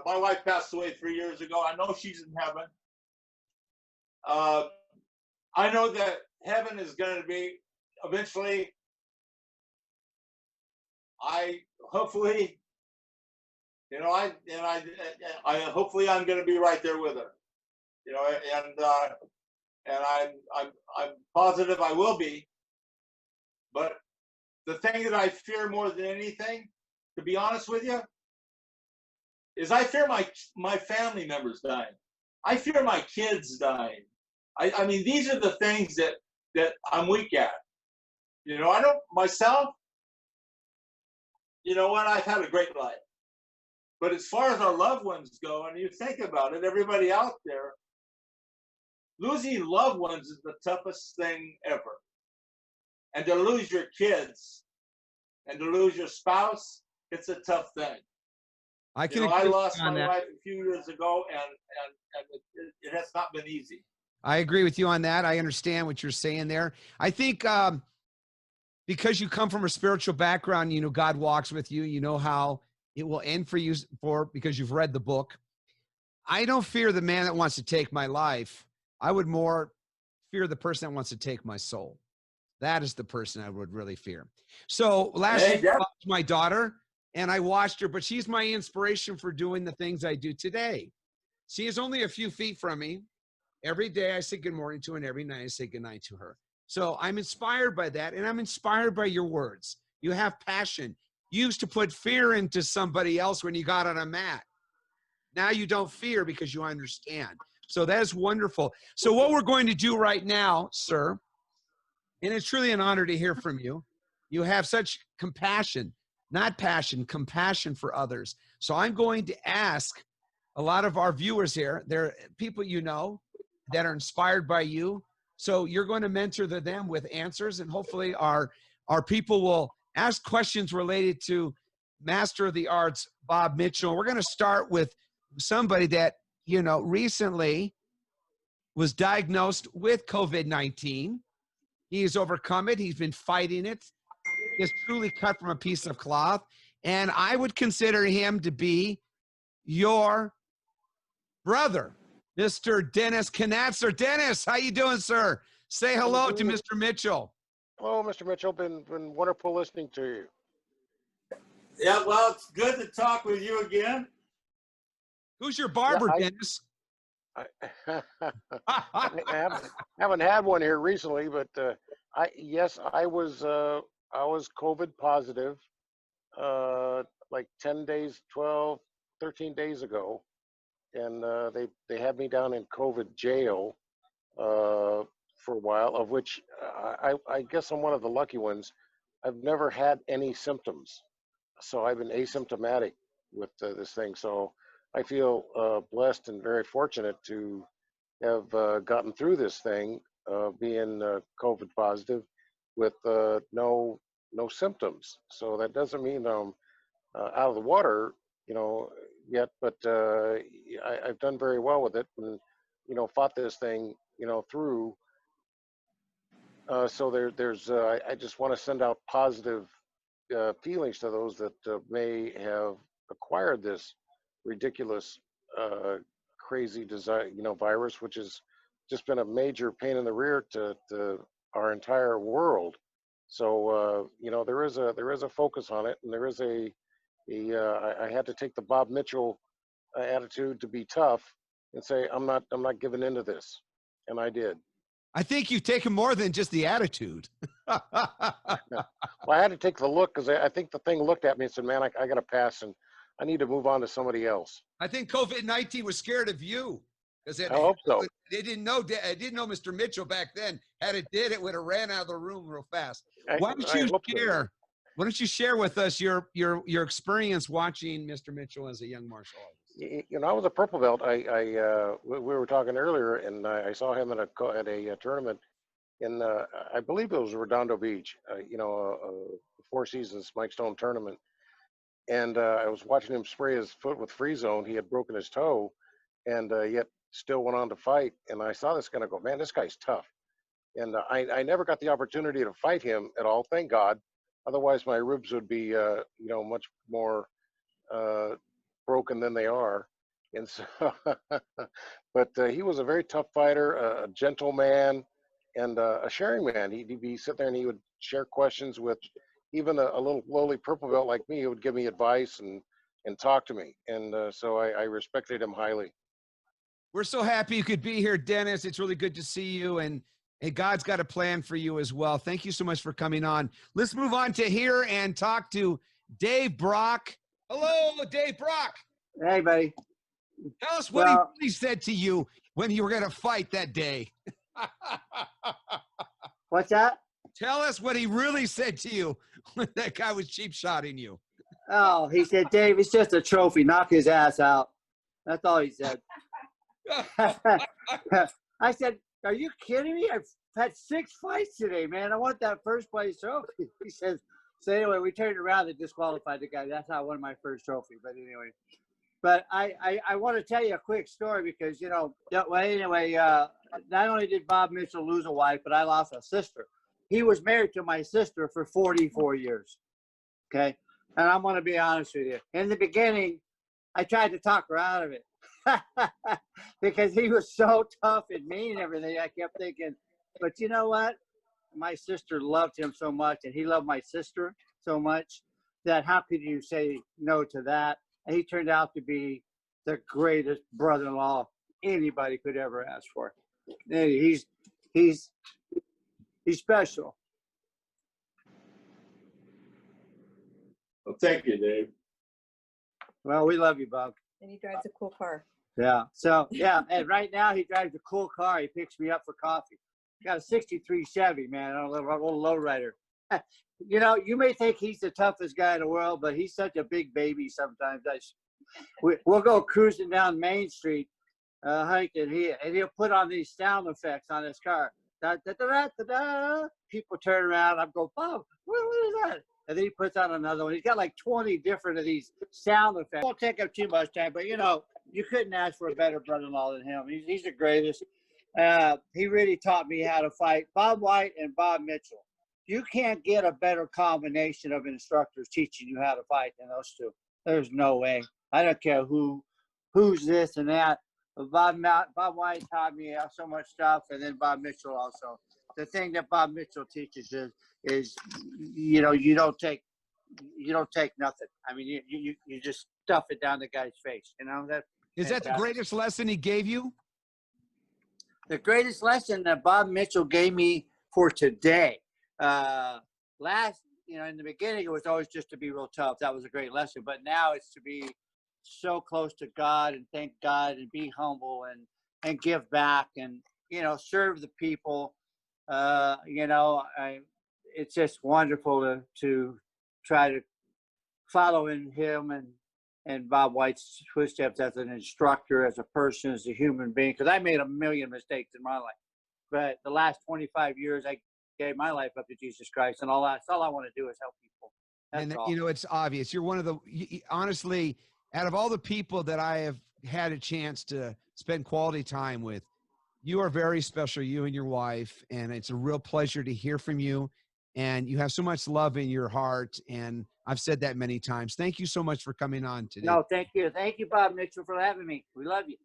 my wife passed away 3 years ago. I know she's in heaven. I know that heaven is going to be eventually, hopefully I'm going to be right there with her, and I'm positive I will be. But the thing that I fear more than anything, to be honest with you, is I fear my family members dying. I fear my kids dying. I mean, these are the things that I'm weak at. I don't myself, I've had a great life. But as far as our loved ones go, and you think about it, everybody out there, losing loved ones is the toughest thing ever. And to lose your kids and to lose your spouse, it's a tough thing. I can. I lost my wife a few years ago, and it has not been easy. I agree with you on that. I understand what you're saying there. I think because you come from a spiritual background, God walks with you. You know how it will end for you because you've read the book. I don't fear the man that wants to take my life. I would more fear the person that wants to take my soul. That is the person I would really fear. So last week, I watched my daughter, and I watched her, but she's my inspiration for doing the things I do today. She is only a few feet from me. Every day I say good morning to her, and every night I say good night to her. So I'm inspired by that, and I'm inspired by your words. You have passion. You used to put fear into somebody else when you got on a mat. Now you don't fear because you understand. So that is wonderful. So what we're going to do right now, sir, and it's truly an honor to hear from you. You have such compassion, not passion, compassion for others. So I'm going to ask a lot of our viewers here, they're people that are inspired by you. So you're going to mentor them with answers, and hopefully our people will ask questions related to Master of the Arts, Bob Mitchell. We're going to start with somebody that, recently was diagnosed with COVID-19. He has overcome it. He's been fighting it. He is truly cut from a piece of cloth. And I would consider him to be your brother, Mr. Dennis Knatzer. Dennis, how you doing, sir? Say hello to Mr. Mitchell. Hello, Mr. Mitchell. Been wonderful listening to you. Yeah, well, it's good to talk with you again. Who's your barber, Dennis? I haven't had one here recently, but I was COVID positive like 10 days, 12, 13 days ago. And they had me down in COVID jail for a while, of which I guess I'm one of the lucky ones. I've never had any symptoms. So I've been asymptomatic with this thing. So I feel blessed and very fortunate to have gotten through this thing, being COVID positive with no symptoms. So that doesn't mean I'm out of the water, yet, but I've done very well with it, and fought this thing, through. So there's I just want to send out positive feelings to those that may have acquired this ridiculous, crazy virus, which has just been a major pain in the rear to our entire world. So there is a focus on it, and there is I had to take the Bob Mitchell attitude to be tough and say I'm not giving into this, and I did. I think you've taken more than just the attitude. Well, I had to take the look, because I think the thing looked at me and said, "Man, I got to pass, and I need to move on to somebody else." I think COVID-19 was scared of you, because I hope so. They didn't know Mr. Mitchell back then. Had it did, it would have ran out of the room real fast. Why don't you share with us your experience watching Mr. Mitchell as a young martial artist? You know, I was a purple belt. We were talking earlier, and I saw him at a tournament in I believe it was Redondo Beach. You know, a Four Seasons Mike Stone tournament, and I was watching him spray his foot with Free Zone. He had broken his toe, and yet still went on to fight. And I saw this guy, and I go, man, this guy's tough. And I never got the opportunity to fight him at all, thank God. Otherwise, my ribs would be, you know, much more broken than they are. And so, but he was a very tough fighter, a gentle man, and a sharing man. He'd be sitting there and he would share questions with even a little lowly purple belt like me. He would give me advice and talk to me. And so I respected him highly. We're so happy you could be here, Dennis. It's really good to see you. And God's got a plan for you as well. Thank you so much for coming on. Let's move on to here and talk to Dave Brock. Hello, Dave Brock. Hey, buddy. Tell us what he really said to you when you were going to fight that day. What's that? Tell us what he really said to you when that guy was cheap shotting you. Oh, he said, Dave, it's just a trophy. Knock his ass out. That's all he said. I said, are you kidding me? I've had 6 fights today, man. I want that first place trophy. He says, so anyway, we turned around and disqualified the guy. That's how I won my first trophy. But anyway, I want to tell you a quick story because, you know, well, anyway, not only did Bob Mitchell lose a wife, but I lost a sister. He was married to my sister for 44 years. Okay. And I'm going to be honest with you. In the beginning, I tried to talk her out of it. Because he was so tough and mean and everything. I kept thinking, but you know what? My sister loved him so much, and he loved my sister so much that how could you say no to that? And he turned out to be the greatest brother-in-law anybody could ever ask for. And he's special. Well, thank you, Dave. Well, we love you, Bob. And he drives a cool car. Yeah. So, yeah. And right now he drives a cool car. He picks me up for coffee. Got a 63 Chevy, man, a little lowrider. You know, you may think he's the toughest guy in the world, but he's such a big baby sometimes. We'll go cruising down Main Street, hiking, and he'll put on these sound effects on his car. Da, da, da, da, da, da. People turn around. I'm going, Bob, what is that? And then he puts on another one. He's got like 20 different of these sound effects. Won't take up too much time, but, you know, you couldn't ask for a better brother-in-law than him. He's the greatest. He really taught me how to fight. Bob White and Bob Mitchell. You can't get a better combination of instructors teaching you how to fight than those two. There's no way. I don't care who's this and that. But Bob White taught me so much stuff, and then Bob Mitchell also. The thing that Bob Mitchell teaches is you know, you don't take nothing. I mean, you just stuff it down the guy's face. You know that. Is that the greatest lesson he gave you? The greatest lesson that Bob Mitchell gave me for today. In the beginning, it was always just to be real tough. That was a great lesson. But now it's to be so close to God and thank God and be humble and give back and, you know, serve the people. It's just wonderful to try to follow in him and Bob White's footsteps as an instructor, as a person, as a human being, because I made a million mistakes in my life. But the last 25 years, I gave my life up to Jesus Christ, and that's all I want to do is help people. That's all. You know, it's obvious. You're one of the, honestly, out of all the people that I have had a chance to spend quality time with, you are very special, you and your wife, and it's a real pleasure to hear from you. And you have so much love in your heart, and I've said that many times. Thank you so much for coming on today. No, thank you. Thank you, Bob Mitchell, for having me. We love you.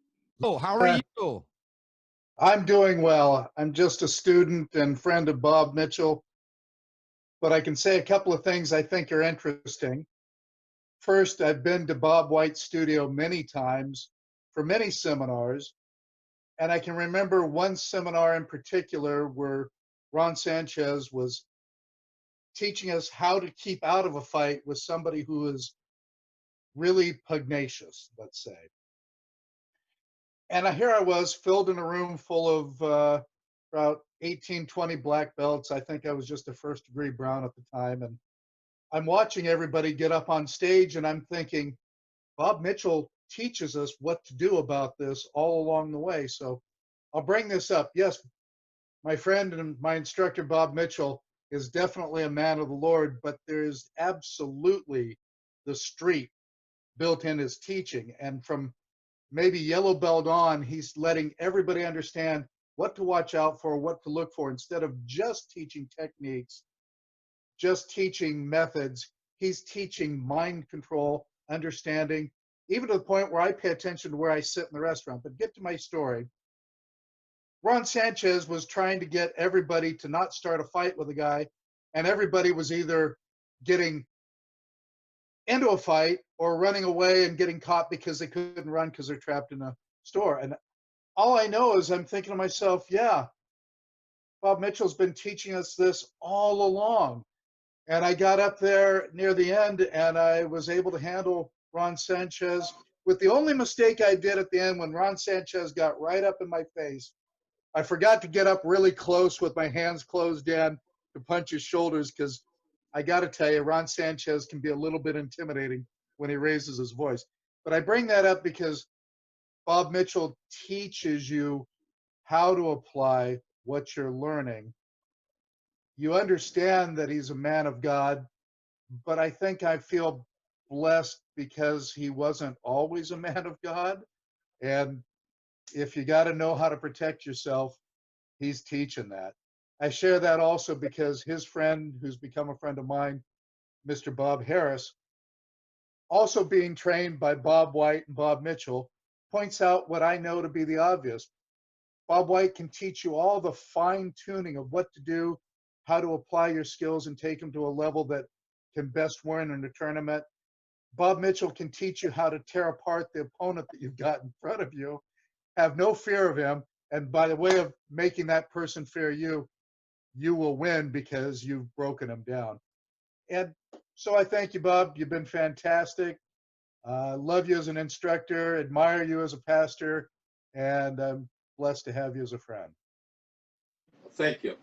Oh, how are you? I'm doing well. I'm just a student and friend of Bob Mitchell, but I can say a couple of things I think are interesting. First, I've been to Bob White's studio many times for many seminars, and I can remember one seminar in particular where Ron Sanchez was teaching us how to keep out of a fight with somebody who is really pugnacious, let's say. And here I was, filled in a room full of about 18, 20 black belts. I think I was just a first-degree brown at the time. And I'm watching everybody get up on stage, and I'm thinking, Bob Mitchell teaches us what to do about this all along the way. So I'll bring this up. Yes, my friend and my instructor, Bob Mitchell, is definitely a man of the Lord, but there's absolutely the street built in his teaching. And from maybe yellow belt on, he's letting everybody understand what to watch out for, what to look for, instead of just teaching techniques, just teaching methods. He's teaching mind control, understanding, even to the point where I pay attention to where I sit in the restaurant. But get to my story. Ron Sanchez was trying to get everybody to not start a fight with a guy, and everybody was either getting into a fight or running away and getting caught because they couldn't run because they're trapped in a store. And all I know is I'm thinking to myself, yeah, Bob Mitchell's been teaching us this all along. And I got up there near the end and I was able to handle Ron Sanchez with the only mistake I did at the end when Ron Sanchez got right up in my face. I forgot to get up really close with my hands closed in to punch his shoulders, because I got to tell you, Ron Sanchez can be a little bit intimidating when he raises his voice. But I bring that up because Bob Mitchell teaches you how to apply what you're learning. You understand that he's a man of God, but I think I feel blessed because he wasn't always a man of God. And if you got to know how to protect yourself, he's teaching that. I share that also because his friend, who's become a friend of mine, Mr. Bob Harris, also being trained by Bob White and Bob Mitchell, points out what I know to be the obvious. Bob White can teach you all the fine tuning of what to do, how to apply your skills and take them to a level that can best win in a tournament. Bob Mitchell can teach you how to tear apart the opponent that you've got in front of you. Have no fear of him, and by the way of making that person fear you, you will win because you've broken him down. And so I thank you, Bob. You've been fantastic. Love you as an instructor, admire you as a pastor, and I'm blessed to have you as a friend. Thank you.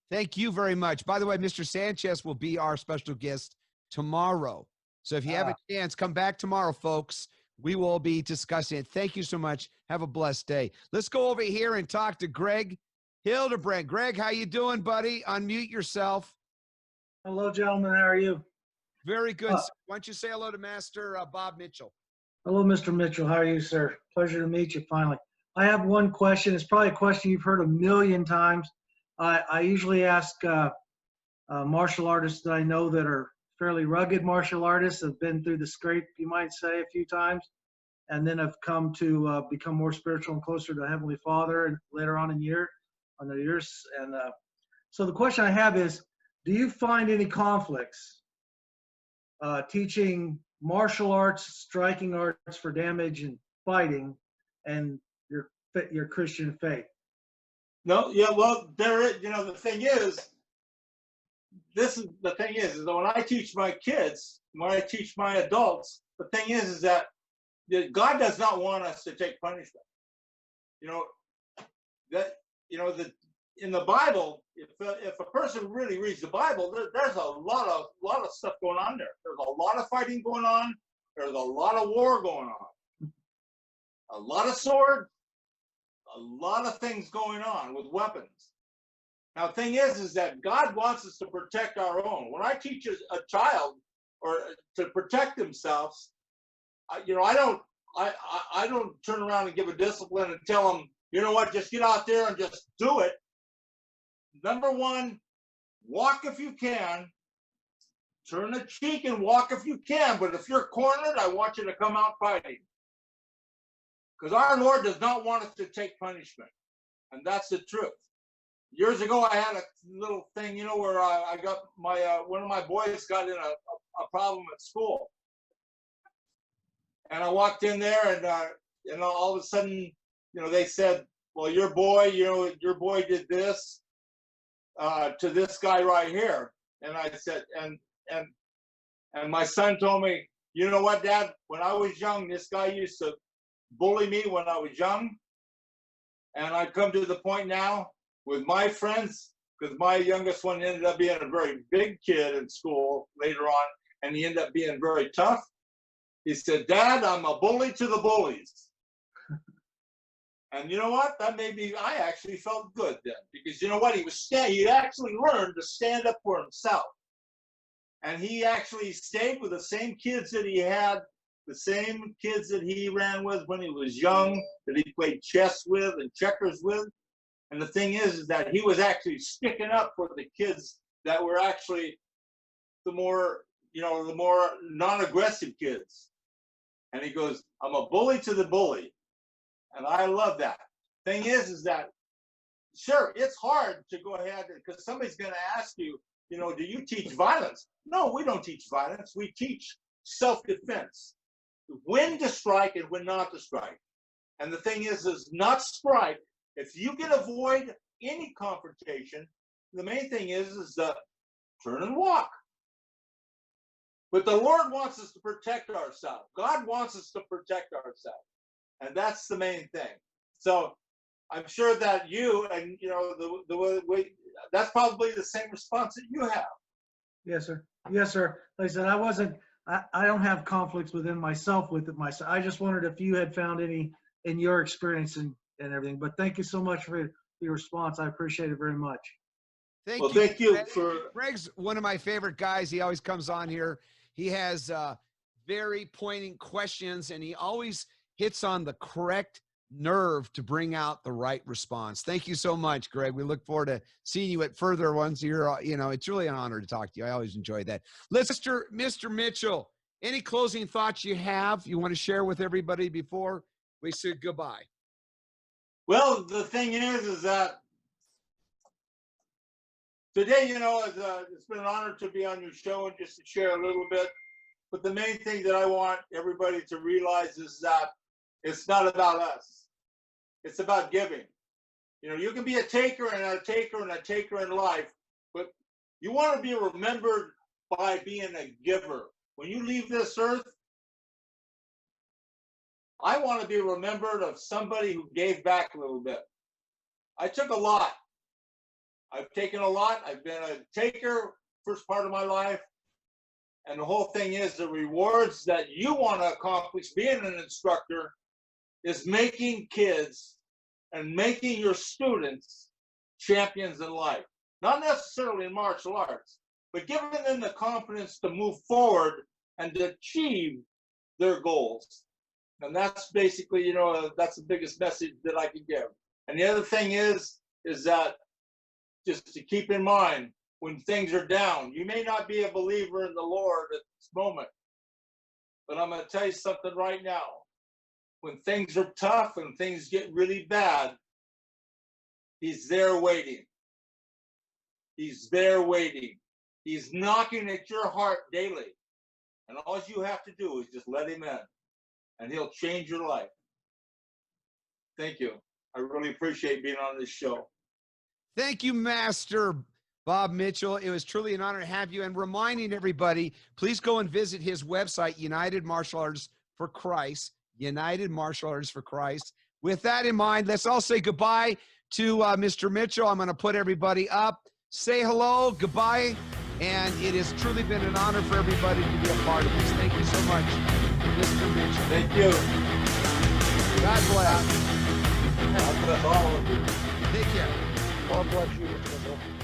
Thank you very much. By the way, Mr. Sanchez will be our special guest tomorrow. So if you have a chance, come back tomorrow, folks. We will be discussing it. Thank you so much. Have a blessed day. Let's go over here and talk to Greg Hildebrand. Greg, how you doing, buddy? Unmute yourself. Hello, gentlemen. How are you? Very good. Sir. Why don't you say hello to Master Bob Mitchell? Hello, Mr. Mitchell. How are you, sir? Pleasure to meet you finally. I have one question. It's probably a question you've heard a million times. I usually ask martial artists that I know that are fairly rugged martial artists, have been through the scrape, you might say, a few times, and then have come to become more spiritual and closer to Heavenly Father and later on in the years. And so the question I have is, do you find any conflicts teaching martial arts, striking arts for damage and fighting, and your Christian faith? No, yeah, well, there is, the thing is, is that when I teach my kids, when I teach my adults, the thing is that God does not want us to take punishment. In the Bible, if a person really reads the Bible, there's a lot of stuff going on there. There's a lot of fighting going on. There's a lot of war going on. A lot of sword. A lot of things going on with weapons. Now, the thing is that God wants us to protect our own. When I teach a child or to protect themselves, I don't turn around and give a discipline and tell them, you know what, just get out there and just do it. Number one, walk if you can. Turn a cheek and walk if you can. But if you're cornered, I want you to come out fighting. Because our Lord does not want us to take punishment. And that's the truth. Years ago, I had a little thing, where I got my, one of my boys got in a problem at school. And I walked in there and all of a sudden, they said, well, your boy did this to this guy right here. And I said, and my son told me, you know what, Dad, when I was young, this guy used to bully me when I was young. And I come to the point now with my friends, because my youngest one ended up being a very big kid in school later on, and he ended up being very tough. He said, Dad, I'm a bully to the bullies. And you know what? That made me, I actually felt good then, because you know what? He actually learned to stand up for himself. And he actually stayed with the same kids that he had, the same kids that he ran with when he was young, that he played chess with and checkers with. And the thing is that he was actually sticking up for the kids that were actually the more non-aggressive kids. And he goes, I'm a bully to the bully. And I love that. Thing is that, sure, it's hard to go ahead because somebody's going to ask you, do you teach violence? No, we don't teach violence. We teach self-defense. When to strike and when not to strike. And the thing is not strike. If you can avoid any confrontation, the main thing is turn and walk. But the Lord wants us to protect ourselves. God wants us to protect ourselves. And that's the main thing. So I'm sure that you and, the way, that's probably the same response that you have. Yes, sir. Yes, sir. Like I said, I don't have conflicts within myself with it myself. I just wondered if you had found any in your experience and everything. But thank you so much for your response. I appreciate it very much. Thank you for. Greg's one of my favorite guys. He always comes on here. He has very poignant questions, and he always hits on the correct nerve to bring out the right response. Thank you so much, Greg. We look forward to seeing you at further ones. It's really an honor to talk to you. I always enjoy that. Mr. Mitchell, any closing thoughts you have you want to share with everybody before we say goodbye? Well, the thing is that today, it's been an honor to be on your show and just to share a little bit. But the main thing that I want everybody to realize is that it's not about us. It's about giving. You can be a taker and a taker and a taker in life, but you want to be remembered by being a giver. When you leave this earth, I want to be remembered of somebody who gave back a little bit. I took a lot. I've taken a lot. I've been a taker first part of my life. And the whole thing is the rewards that you want to accomplish being an instructor is making kids and making your students champions in life. Not necessarily in martial arts, but giving them the confidence to move forward and to achieve their goals. And that's basically, that's the biggest message that I can give. And the other thing is that just to keep in mind, when things are down, you may not be a believer in the Lord at this moment, but I'm going to tell you something right now. When things are tough and things get really bad, He's there waiting. He's there waiting. He's knocking at your heart daily. And all you have to do is just let Him in, and He'll change your life. Thank you. I really appreciate being on this show. Thank you, Master Bob Mitchell. It was truly an honor to have you. And reminding everybody, please go and visit his website, United Martial Arts for Christ. United Martial Arts for Christ. With that in mind, let's all say goodbye to Mr. Mitchell. I'm going to put everybody up. Say hello, goodbye. And it has truly been an honor for everybody to be a part of this. Thank you so much, Mr. Mitchell. Thank you. God bless. God bless all of you. Take care. God bless you, Mr. Mitchell.